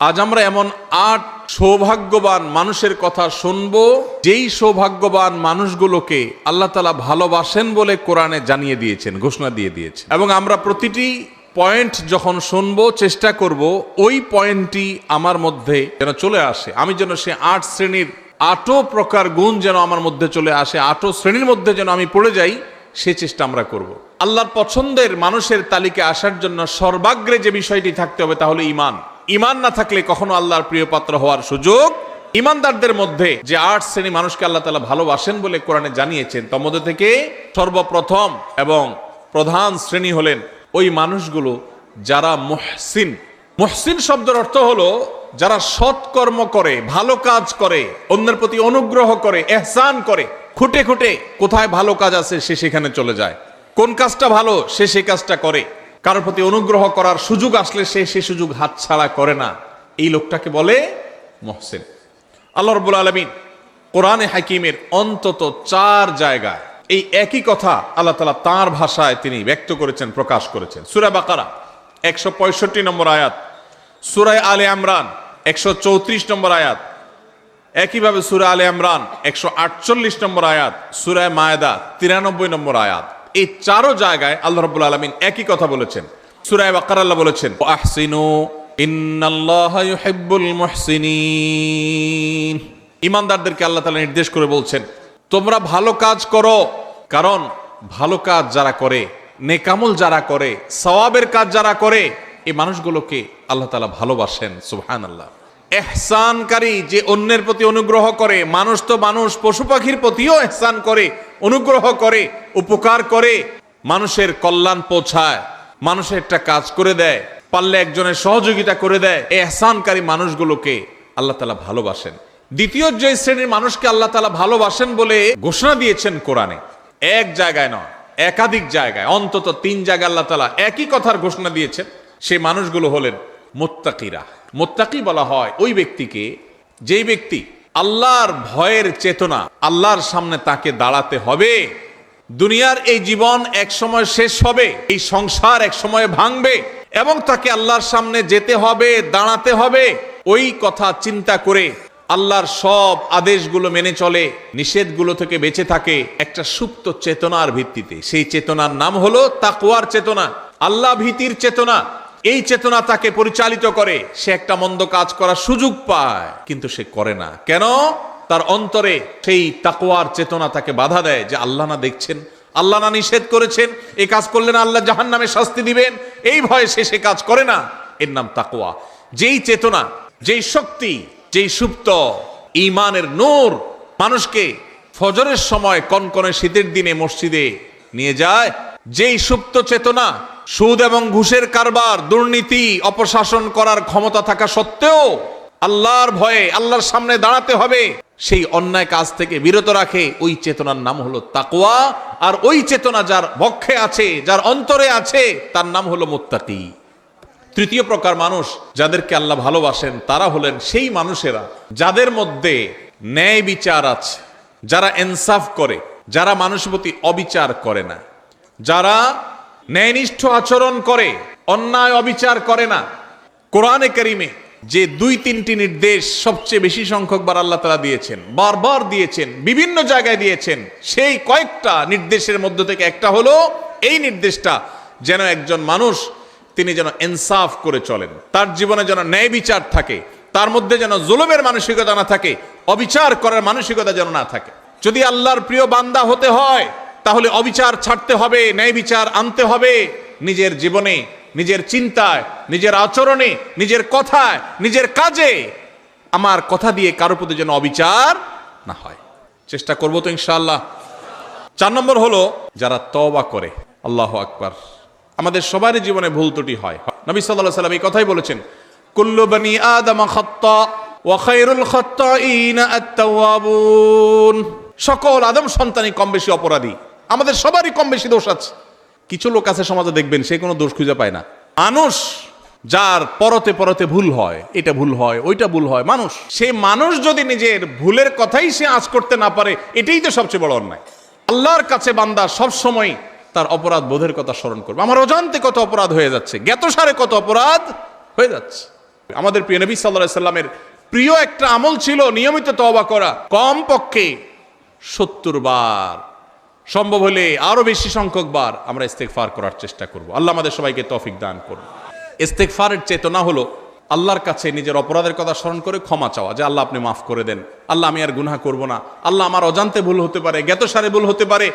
আজ আমরা এমন ৮ সৌভাগ্যবান মানুষের কথা শুনবো, যেই সৌভাগ্যবান মানুষগুলোকে আল্লাহ তাআলা ভালোবাসেন বলে কোরআনে জানিয়ে দিয়েছেন, ঘোষণা দিয়ে দিয়েছেন। এবং আমরা প্রতিটি পয়েন্ট যখন শুনবো চেষ্টা করব ওই পয়েন্টটি আমার মধ্যে যেন চলে আসে, আমি যেন সে ৮ শ্রেণীর ৮ প্রকার গুণ যেন আমার মধ্যে চলে আসে, ৮ শ্রেণীর মধ্যে যেন আমি পড়ে যাই, সে চেষ্টা আমরা করব। আল্লাহর পছন্দের মানুষের তালিকায় আসার জন্য সর্বাগ্রে যে বিষয়টি থাকতে হবে তা হলো ঈমান। ঈমান না থাকলে কখনো আল্লাহর প্রিয় পাত্র হওয়ার সুযোগ। ঈমানদারদের মধ্যে যে ৮ শ্রেণী মানুষকে আল্লাহ তাআলা ভালোবাসেন বলে কোরআনে জানিয়েছেন, তার মধ্যে থেকে সর্বপ্রথম এবং প্রধান শ্রেণী হলেন ওই মানুষগুলো যারা মুহসিন। মুহসিন শব্দের অর্থ হলো যারা সৎকর্ম করে, ভালো কাজ করে, অন্যের প্রতি অনুগ্রহ করে, ইহসান করে। খুঁটে খুঁটে কোথায় ভালো কাজ আছে সে সেখানে চলে যায়, কোন কাজটা ভালো সে সেই কাজটা করে, কারোর প্রতি অনুগ্রহ করার সুযোগ আসলে সে সেই সুযোগ হাতছাড়া করে না। এই লোকটাকে বলে মুহসিন। আল্লাহ রাব্বুল আলামিন কোরআনে হাকিমের অন্তত ৪ জায়গায় এই একই কথা আল্লাহ তাআলা তাঁর ভাষায় তিনি ব্যক্ত করেছেন, প্রকাশ করেছেন। সূরা বাকারা ১৬৫ নম্বর আয়াত, সূরা আলে ইমরান ১৩৪ নম্বর আয়াত, একইভাবে সূরা আলে ইমরান ১৪৮ নম্বর আয়াত, সূরা মায়েদা ৯৩ নম্বর আয়াত। এই ৪ জায়গায় আল্লাহ রাব্বুল আলামিন একই কথা বলেছেন। সূরা বাকারা আল্লাহ বলেছেন, আহসিনু ইন্নাল্লাহা ইউহিব্বুল মুহসিনিন। ঈমানদারদেরকে আল্লাহ তাআলা নির্দেশ করে বলছেন, তোমরা ভালো কাজ করো, কারণ ভালো কাজ যারা করে, নেকামল যারা করে, সওয়াবের কাজ যারা করে, এই মানুষগুলোকে আল্লাহ তাআলা ভালোবাসেন। সুবহানাল্লাহ। ইহসানকারী, যে অন্যের প্রতি অনুগ্রহ করে, মানুষ তো মানুষ, পশু পাখির প্রতিও ইহসান করে, অনুগ্রহ করে, উপকার করে, মানুষের কল্যাণ পৌঁছায়, মানুষের একটা কাজ করে দেয়, পারলে একজনের সহযোগিতা করে দেয়, ইহসানকারী মানুষগুলোকে আল্লাহ তাআলা ভালোবাসেন। দ্বিতীয় যে শ্রেণীর মানুষকে আল্লাহ তাআলা ভালোবাসেন বলে ঘোষণা দিয়েছেন কোরআনে, এক জায়গায় নয়, একাধিক জায়গায়, অন্তত ৩ জায়গায় আল্লাহ তাআলা একই কথার ঘোষণা দিয়েছেন। সেই মানুষগুলো হলেন মুত্তাকিরা। মুত্তাকি বলা হয় ওই ব্যক্তিকে, যেই ব্যক্তি আল্লাহর ভয়ের চেতনা, আল্লাহর সামনে তাকে দাঁড়াতে হবে। দুনিয়ার এই জীবন এক সময় শেষ হবে, এই সংসার এক সময় ভাঙবে এবং তাকে আল্লাহর সামনে যেতে হবে, দাঁড়াতে হবে। ওই কথা চিন্তা করে আল্লাহর সব আদেশগুলো মেনে চলে, নিষেধগুলো থেকে বেঁচে থাকে একটা সুপ্ত চেতনার ভিত্তিতে। সেই চেতনার নাম হলো তাকওয়ার চেতনা, আল্লাহ ভীতির চেতনা। এই চেতনা তাকে পরিচালিত করে। সে একটা মন্দ কাজ করার সুযোগ পায়, কিন্তু সে করে না। কেন? তার অন্তরে সেই তাকওয়ার চেতনা তাকে বাধা দেয় যে আল্লাহ না দেখছেন, আল্লাহ না নিষেধ করেছেন, এই কাজ করলে না আল্লাহ জাহান্নামে শাস্তি দিবেন, এই ভয়ে সে কাজ করে না। এর নাম তাকওয়া। যেই চেতনা, যেই শক্তি, যেই সুপ্ত ঈমানের নূর মানুষকে ফজরের সময় কনকনে শীতের দিনে মসজিদে নিয়ে যায়, যেই সুপ্ত চেতনা সুদ এবং ঘুষের কারবার, দুর্নীতি, অপশাসন করার ক্ষমতা থাকা সত্ত্বেও আল্লাহর ভয়ে আল্লাহর সামনে দাঁড়াতে হবে, সেই অন্যায় কাজ থেকে বিরত রাখে, ওই চেতনার নাম হলো তাকওয়া। আর ওই চেতনা যার বক্ষে আছে, যার অন্তরে আছে, তার নাম হলো মুত্তাকি। তৃতীয় প্রকার মানুষ যাদেরকে আল্লাহ ভালোবাসেন তারা হলেন সেই মানুষেরা যাদের মধ্যে ন্যায় বিচার আছে, যারা ইনসাফ করে, যারা মানুষের প্রতি অবিচার করে না, যারা ন্যায়নিষ্ঠ আচরণ করে, অন্যায় অবিচার করে না। কোরআনে কারিমে যে ২-৩টি নির্দেশ সবচেয়ে বেশি সংখ্যকবার আল্লাহ তাআলা দিয়েছেন, বারবার দিয়েছেন, বিভিন্ন জায়গায় দিয়েছেন, সেই কয়েকটা নির্দেশের মধ্য থেকে একটা হলো এই নির্দেশটা, যেন একজন মানুষ তিনি যেন ইনসাফ করে চলেন, তার জীবনে যেন ন্যায় বিচার থাকে, তার মধ্যে যেন জুলুমের মানসিকতা না থাকে, অবিচার করার মানসিকতা যেন না থাকে। যদি আল্লাহর প্রিয় বান্দা হতে হয় তাহলে অবিচার ছাড়তে হবে, ন্যায় বিচার আনতে হবে নিজের জীবনে, নিজের চিন্তায়, নিজের আচরণে, নিজের কথায়, নিজের কাজে। আমার কথা দিয়ে কারোর প্রতি যেন অবিচার না হয়, চেষ্টা করবো তো ইনশাআল্লাহ। ৪ নম্বর হলো যারা তওবা করে। আল্লাহু আকবার। আমাদের সবারই জীবনে ভুল ত্রুটি হয়। নবী সাল্লাল্লাহু আলাইহি ওয়াসাল্লাম এই কথাই বলেছেন, কুল্লু বনি আদম খাত্তা ওয়া খায়রুল খাত্তাইনা আত-তাওয়াবুন। সকল আদম সন্তানই কম বেশি অপরাধী, আমাদের সবারই কম বেশি দোষ আছে। কিছু লোক আছে সমাজে দেখবেন সে কোনো দোষ খুঁজে পায় না। মানুষ যার পরতে পরতে ভুল হয়, এটা ভুল হয়, ওইটা ভুল হয়, মানুষ, সে মানুষ যদি নিজের ভুলের কথাই সে আঁচ করতে না পারে, এটাই তো সবচেয়ে বড় অন্যায়। আল্লাহর কাছে বান্দা সব সময় তার অপরাধ বোধের কথা স্মরণ করবে। আমার অজান্তে কত অপরাধ হয়ে যাচ্ছে, জ্ঞাতসারে কত অপরাধ হয়ে যাচ্ছে। আমাদের প্রিয় নবী সাল্লাল্লাহু আলাইহি সাল্লামের প্রিয় একটা আমল ছিল নিয়মিত তওবা করা, কমপক্ষে 70 বার, সম্ভব হলে আরো বেশি সংখ্যক বার আমরা ইস্তেগফার করার চেষ্টা করব। আল্লাহ আমাদের সবাইকে তৌফিক দান করুন। ইস্তেগফারের চেতনা হলো আল্লাহর কাছে নিজের অপরাধের কথা স্মরণ করে ক্ষমা চাওয়া, যে আল্লাহ আপনি মাফ করে দেন, আল্লাহ আমি আর গুনাহ করব না, আল্লাহ আমার অজান্তে ভুল হতে পারে, জ্ঞাতসারে ভুল হতে পারে,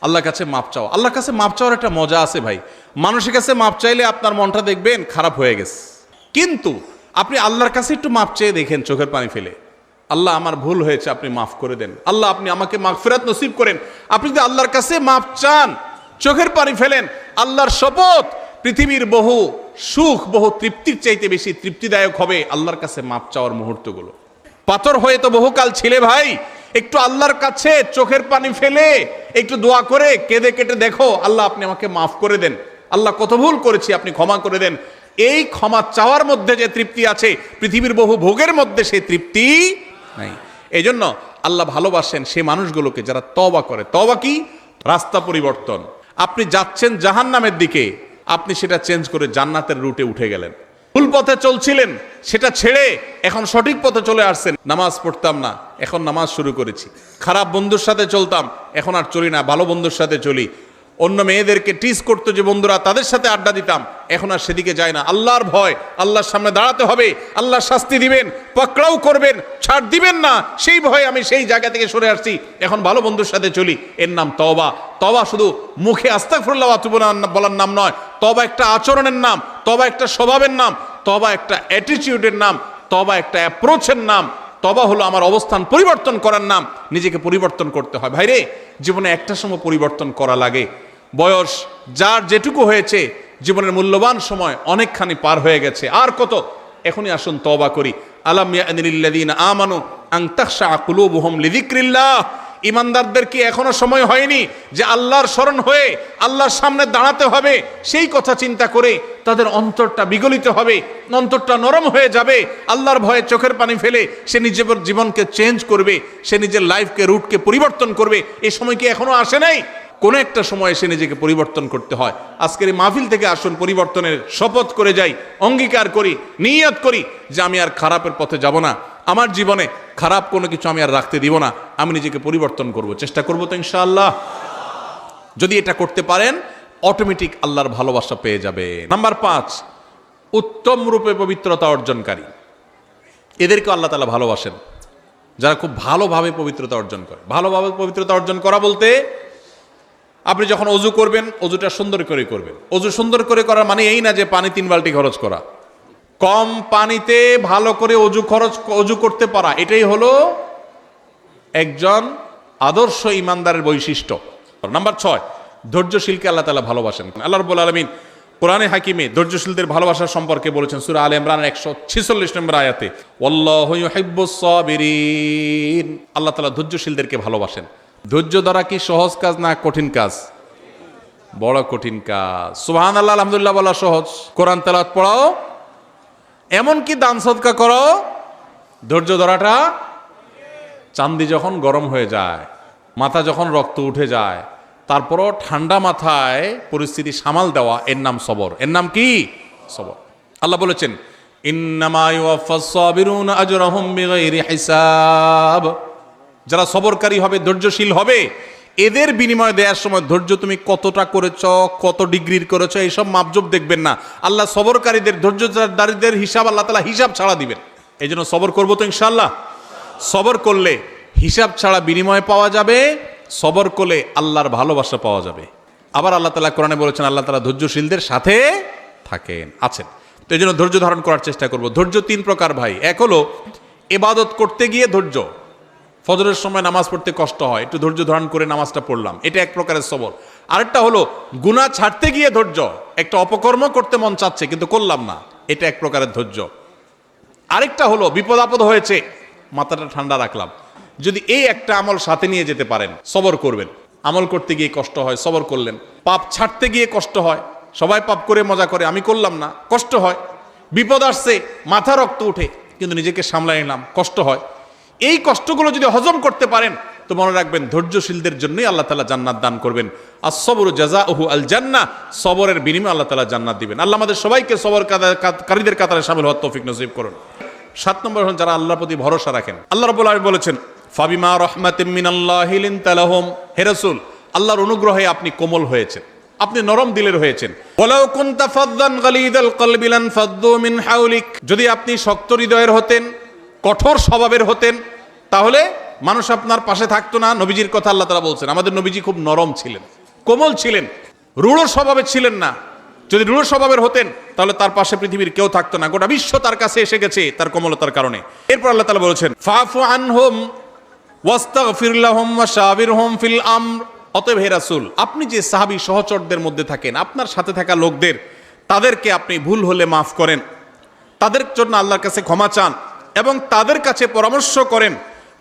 আল্লাহর কাছে মাপ চাওয়া। আল্লাহর কাছে মাপ চাওয়ার একটা মজা আছে ভাই। মানুষের কাছে মাপ চাইলে আপনার মনটা দেখবেন খারাপ হয়ে গেছে, কিন্তু আপনি আল্লাহর কাছে একটু মাপ চেয়ে দেখেন চোখের পানি ফেলে, আল্লাহ আমার ভুল হয়েছে, আপনি মাফ করে দেন, আল্লাহ আপনি আমাকে মাগফিরাত নসিব করেন। আপনি যদি আল্লাহর কাছে মাপ চান, চোখের পানি ফেলেন, আল্লাহর শপথ পৃথিবীর বহু সুখ, বহু তৃপ্তির চাইতে বেশি তৃপ্তিদায়ক হবে আল্লাহর কাছে মাপ চাওয়ার মুহূর্তগুলো। পাথর হয়ে তো বহুকাল ছিলে ভাই, একটু আল্লাহর কাছে চোখের পানি ফেলে একটু দোয়া করে কেঁদে কেটে দেখো, আল্লাহ আপনি আমাকে মাফ করে দেন, আল্লাহ কত ভুল করেছি আপনি ক্ষমা করে দেন। এই ক্ষমা চাওয়ার মধ্যে যে তৃপ্তি আছে, পৃথিবীর বহু ভোগের মধ্যে সেই তৃপ্তি নাই। এই জন্য আল্লাহ ভালোবাসেন সেই মানুষগুলোকে যারা তওবা করে। তওবা কি? রাস্তা পরিবর্তন। আপনি যাচ্ছেন জাহান্নামের দিকে, আপনি সেটা চেঞ্জ করে জান্নাতের রুটে উঠে গেলেন। ভুল পথে চলছিলেন, সেটা ছেড়ে এখন সঠিক পথে চলে আসছেন। নামাজ পড়তাম না, এখন নামাজ শুরু করেছি। খারাপ বন্ধুর সাথে চলতাম, এখন আর চলি না, ভালো বন্ধুর সাথে চলি। অন্য মেয়েদেরকে টিজ করতো যে বন্ধুরা, তাদের সাথে আড্ডা দিতাম, এখন আর সেদিকে যায় না। আল্লাহর ভয়, আল্লাহর সামনে দাঁড়াতে হবে, আল্লাহ শাস্তি দিবেন, পাকড়াও করবেন, ছাড় দিবেন না, সেই ভয়ে আমি সেই জায়গা থেকে সরে আসছি, এখন ভালো বন্ধুর সাথে চলি। এর নাম তওবা। তওবা শুধু মুখে আস্তাগফিরুল্লাহ ওয়া আতুবু বলার নাম নয়, তওবা একটা আচরণের নাম, তওবা একটা স্বভাবের নাম, তওবা একটা অ্যাটিটিউডের নাম, তওবা একটা অ্যাপ্রোচের নাম। তওবা হলো আমার অবস্থান পরিবর্তন করার নাম। নিজেকে পরিবর্তন করতে হয় ভাইরে। জীবনে একটা সময় পরিবর্তন করা লাগে। বয়স যার যেটুকু হয়েছে, জীবনের মূল্যবান সময় অনেকখানি পার হয়ে গেছে, আর কত? এখনই আসুন তওবা করি। আলাম ইয়ানিল্লাযীনা আমানু আন তাখশা কুলুবুহুম লিযিকরিল্লাহ। ইমানদারদের কি এখনো সময় হয়নি যে আল্লাহর স্মরণ হয়ে আল্লাহর সামনে দাঁড়াতে হবে? সেই কথা চিন্তা করে তাদের অন্তরটা বিগলিত হবে, অন্তরটা নরম হয়ে যাবে। আল্লাহর ভয়ে চোখের পানি ফেলে সে নিজের জীবনকে চেঞ্জ করবে, সে নিজের লাইফকে, রুটকে পরিবর্তন করবে। এই সময় কি এখনো আসে নাই? কোনো একটা সময় সে নিজেকে পরিবর্তন করতে হয়। আজকের এই মাহফিল থেকে আসুন পরিবর্তনের শপথ করে যাই, অঙ্গীকার করি, নিয়ত করি যে আমি আর খারাপের পথে যাব না, আমার জীবনে খারাপ কোনো কিছু আমি আর রাখতে দিব না, আমি নিজেকে পরিবর্তন করব, চেষ্টা করব তো ইনশাআল্লাহ। যদি এটা করতে পারেন, অটোমেটিক আল্লাহর ভালোবাসা পেয়ে যাবে। নাম্বার 5, উত্তম রূপে পবিত্রতা অর্জনকারী। এদেরকে আল্লাহ তাআলা ভালোবাসেন, যারা খুব ভালোভাবে পবিত্রতা অর্জন করে। ভালোভাবে পবিত্রতা অর্জন করা বলতে, আপনি যখন অজু করবেন, অজুটা সুন্দর করে করবেন। অজু সুন্দর করে করার মানে এই না যে পানি 3 বালতি খরচ করা। কম পানিতে ভালো করে অজু করতে পারা, এটাই হলো একজন আদর্শ ইমানদারের বৈশিষ্ট্য। নাম্বার 6, ধৈর্যশীলকে আল্লাহ তাআলা ভালোবাসেন। আল্লাহ রাব্বুল আলামিন কোরআনে হাকিমে ধৈর্যশীলদের ভালোবাসা সম্পর্কে বলেছেন সূরা আলে ইমরানের 146 নম্বর আয়াতে, ওয়াল্লাহু ইউহিব্বুস সাবিরিন। আল্লাহ তাআলা ধৈর্যশীলদেরকে ভালোবাসেন। ধৈর্য ধরা কি সহজ কাজ না কঠিন কাজ? বড় কঠিন কাজ। সুবহানাল্লাহ, আলহামদুলিল্লাহ বলা সহজ, কোরআন তেলাওয়াত পড়াও, এমনকি দান সদকা করো, ধৈর্য ধরাটা, চান্দি যখন গরম হয়ে যায়, মাথা যখন রক্ত উঠে যায়, তারপরও ঠান্ডা মাথায় পরিস্থিতি সামাল দেওয়া, এর নাম সবর। এর নাম কি? সবর। আল্লাহ বলেছেন, ইন্নামা ইউওয়াফাস সাবিরুনা আজরাহুম বিগাইরি হিসাব। যারা সবরকারী হবে, ধৈর্যশীল হবে, এদের বিনিময় দেওয়ার সময় ধৈর্য তুমি কতটা করেছ, কত ডিগ্রির করেছ, এইসব মাপজোপ দেখবেন না। আল্লাহ সবরকারীদের, ধৈর্যদারীদের হিসাব আল্লাহ তাআলা হিসাব ছাড়া দিবেন। এই জন্য সবর করবো তো ইনশাআল্লাহ। সবর করলে হিসাব ছাড়া বিনিময় পাওয়া যাবে, সবর করলে আল্লাহর ভালোবাসা পাওয়া যাবে। আবার আল্লাহ তাআলা কোরআনে বলেছেন, আল্লাহ তাআলা ধৈর্যশীলদের সাথে থাকেন, আছেন। তো এই জন্য ধৈর্য ধারণ করার চেষ্টা করব। ধৈর্য 3 প্রকার ভাই। এক হলো ইবাদত করতে গিয়ে ধৈর্য। ফজরের সময় নামাজ পড়তে কষ্ট হয়, একটু ধৈর্য ধারণ করে নামাজটা পড়লাম, এটা এক প্রকারের সবর। আরেকটা হলো গুনাহ ছাড়তে গিয়ে ধৈর্য। একটা অপকর্ম করতে মন চাচ্ছে কিন্তু করলাম না, এটা এক প্রকারের ধৈর্য। আরেকটা হলো বিপদ আপদ হয়েছে, মাথাটা ঠান্ডা রাখলাম। যদি এই একটা আমল সাথে নিয়ে যেতে পারেন, সবর করবেন। আমল করতে গিয়ে কষ্ট হয়, সবর করলেন। পাপ ছাড়তে গিয়ে কষ্ট হয়, সবাই পাপ করে মজা করে, আমি করলাম না, কষ্ট হয়। বিপদ আসছে, মাথা রক্ত উঠে, কিন্তু নিজেকে সামলাই নিলাম, কষ্ট হয়। এই কষ্টগুলো যদি হজম করতে পারেন, তো মনে রাখবেন ধৈর্যশীলদের জন্যই আল্লাহ তাআলা জান্নাত দান করবেন। আস-সবরু জাযাউহু আল জান্নাহ, সবরের বিনিময়ে আল্লাহ তাআলা জান্নাত দিবেন। আল্লাহ আমাদের সবাইকে সবরকারীদের কাতারে শামিল হওয়ার তৌফিক নসিব করুন। 7 নম্বর হন যারা আল্লাহর প্রতি ভরসা রাখেন। আল্লাহ রাব্বুল আলামিন বলেছেন ফাবিমা রাহমাতিম মিনাল্লাহি লিনতা লাহুম, হে রাসূল আল্লাহর অনুগ্রহে আপনি কোমল হয়েছেন, আপনি নরম দিলের হয়েছেন। ওয়ালাউ কুনতা ফাযযান গালিদাল কলবি লানফাদ্দু মিন হাওলিক, যদি আপনি শক্ত হৃদয়ের হতেন, কঠোর স্বভাবের হতেন, তাহলে মানুষ আপনার পাশে থাকতো না। নবীজির কথা আল্লাহ তাআলা বলছেন, আমাদের নবীজি খুব নরম ছিলেন, কোমল ছিলেন, রূঢ় স্বভাবের ছিলেন না। যদি রূঢ় স্বভাবের হতেন তাহলে তার পাশে পৃথিবীর কেউ থাকতো না, গোটা বিশ্ব তার কাছে এসে গেছে তার কোমলতার কারণে। এরপর আল্লাহ তাআলা বলেছেন ফাফু আনহুম ওয়াস্তাগফির লাহুম ওয়াশাবিরহুম ফিল আমর, অতএব হে রাসূল আপনি যে সাহাবী সহচরদের মধ্যে থাকেন, আপনার সাথে থাকা লোকদের, তাদেরকে আপনি ভুল হলে মাফ করেন, তাদের জন্য আল্লাহর কাছে ক্ষমা চান এবং তাদের কাছে পরামর্শ করেন।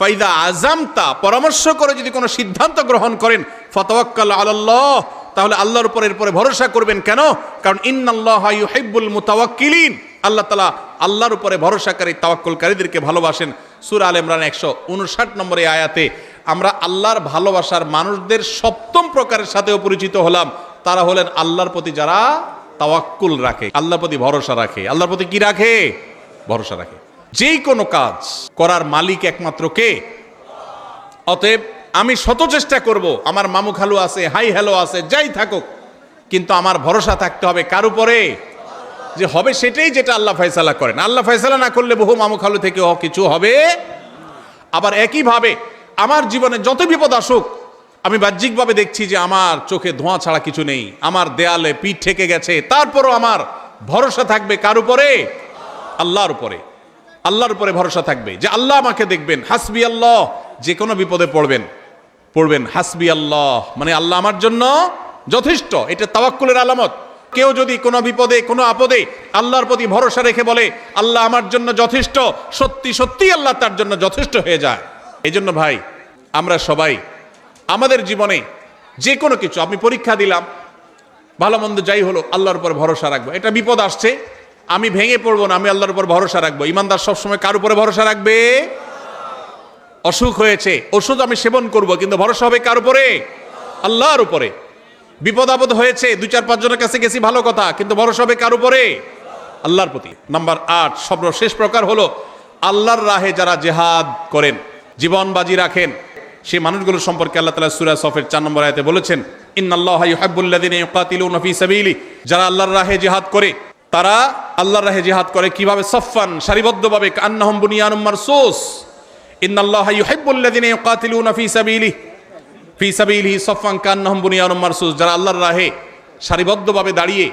ফাইদা আযামতা, পরামর্শ করে যদি কোনো সিদ্ধান্ত গ্রহণ করেন, ফাতাওয়াক্কাল আলাল্লাহ, তাহলে আল্লাহর উপর এরপরে ভরসা করবেন। কেন? কারণ ইন্নাল্লাহা ইউহিব্বুল মুতাওয়াক্কিলিন, আল্লাহ তাআলা আল্লাহর উপরে ভরসাকারী তাওয়াক্কুলকারীদেরকে ভালোবাসেন। সূরা আলে ইমরান 159 নম্বর আয়াতে আমরা আল্লাহর ভালোবাসার মানুষদের 7ম প্রকারের সাথেও পরিচিত হলাম। তারা হলেন আল্লাহর প্রতি যারা তাওয়াক্কুল রাখে, আল্লাহর প্রতি ভরসা রাখে। আল্লাহর প্রতি কি রাখে? ভরসা রাখে। যেই কোনো কাজ করার মালিক একমাত্র কে? অতএব আমি শত চেষ্টা করব, আমার মামু খালু আছে, হাই হ্যালো আছে, যাই থাকুক, কিন্তু আমার ভরসা থাকতে হবে কার উপরে? যে হবে সেটাই যেটা আল্লাহ ফয়সালা করেন। আল্লাহ ফয়সালা না করলে বহু মামু খালু থেকে কিছু হবে। আবার একইভাবে আমার জীবনে যত বিপদ আসুক, আমি বাহ্যিকভাবে দেখছি যে আমার চোখে ধোঁয়া ছাড়া কিছু নেই, আমার দেয়ালে পিঠ ঠেকে গেছে, তারপরও আমার ভরসা থাকবে কার উপরে? আল্লাহর উপরে। আল্লাহর উপরে ভরসা থাকবে যে আল্লাহ আমাকে দেখবেন। হাসবি আল্লাহ, যে কোনো বিপদে পড়বেন হাসবি আল্লাহ, মানে আল্লাহ আমার জন্য যথেষ্ট। এটা তাওয়াক্কুলের আলামত। কেউ যদি কোনো বিপদে কোনো আপদে আল্লাহর প্রতি ভরসা রেখে বলে আল্লাহ আমার জন্য যথেষ্ট, সত্যি সত্যি আল্লাহ তার জন্য যথেষ্ট হয়ে যায়। এই জন্য ভাই, আমরা সবাই আমাদের জীবনে যে কোনো কিছু, আপনি পরীক্ষা দিলাম, ভালো মন্দ যাই হলো, আল্লাহর উপর ভরসা রাখবো। এটা বিপদ আসছে, আমি ভেঙে পড়বো না, আমি আল্লাহর উপর ভরসা রাখবো। ইমানদার সবসময় কার উপরে ভরসা রাখবে? অসুখ হয়েছে, ওষুধ আমি সেবন করব, কিন্তু ভরসা হবে কার উপরে? আল্লাহর উপরে। বিপদ আপদ হয়েছে, 2-4-5 জনের কাছে গেছি, ভালো কথা, কিন্তু ভরসা হবে কার উপরে? আল্লাহর প্রতি। নাম্বার 8, সর্বশেষ প্রকার হলো আল্লাহর রাহে যারা জিহাদ করেন, জীবন বাজি রাখেন, সেই মানুষগুলোর সম্পর্কে আল্লাহ তাআলা সূরা সফের 4 নম্বর আয়াতে বলেছেন ইন্নাল্লাহা ইউহিব্বুল্লাযিনা ইউকাতিলুনা ফি সাবিলি, যারা আল্লাহর রাহে জিহাদ করে, তারা আল্লাহর রাহে জিহাদ করে কিভাবে? সফফান, সারিবদ্ধভাবে, কান্নাহুম বুনিয়ানুম মারসুস। ইন্নাল্লাহা ইউহিব্বুল্লাযিনা ইউকাতিলুনা ফি সাবিলিহি সফফান কান্নাহুম বুনিয়ানুম মারসুস, যারা আল্লাহর রাহে সারিবদ্ধভাবে দাঁড়িয়ে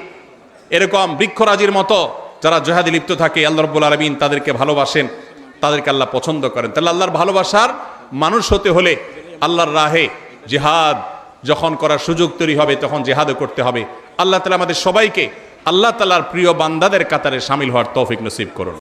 এরকম বৃক্ষরাজির মতো যারা জিহাদে লিপ্ত থাকে, আল্লাহ রাব্বুল আলামিন তাদেরকে ভালোবাসেন, তাদেরকে আল্লাহ পছন্দ করেন। তাহলে আল্লাহর ভালোবাসার মানুষ হতে হলে আল্লাহর রাহে জিহাদ যখন করার সুযোগ তৈরি হবে তখন জিহাদও করতে হবে। আল্লাহ তাআলা আমাদের সবাইকে আল্লাহ তাআলার প্রিয় বান্দাদের কাতারে শামিল হওয়ার তৌফিক নসিব করুন।